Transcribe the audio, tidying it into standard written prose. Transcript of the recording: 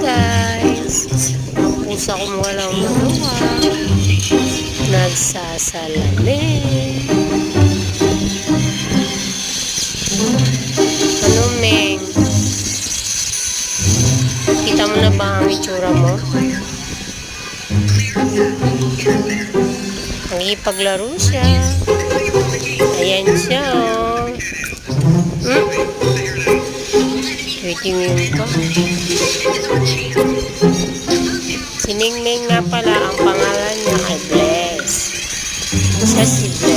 guys. Ang pusa kong walang maluwa. Nagsasalamin. Ano, Meng? Kita mo na ba ang itsura mo? Nagipaglaro siya. Ayan siya, oh. Titingin pa. Si Ming Ming nga pala, ang pangalan niya ay Bless. Siya si Bless.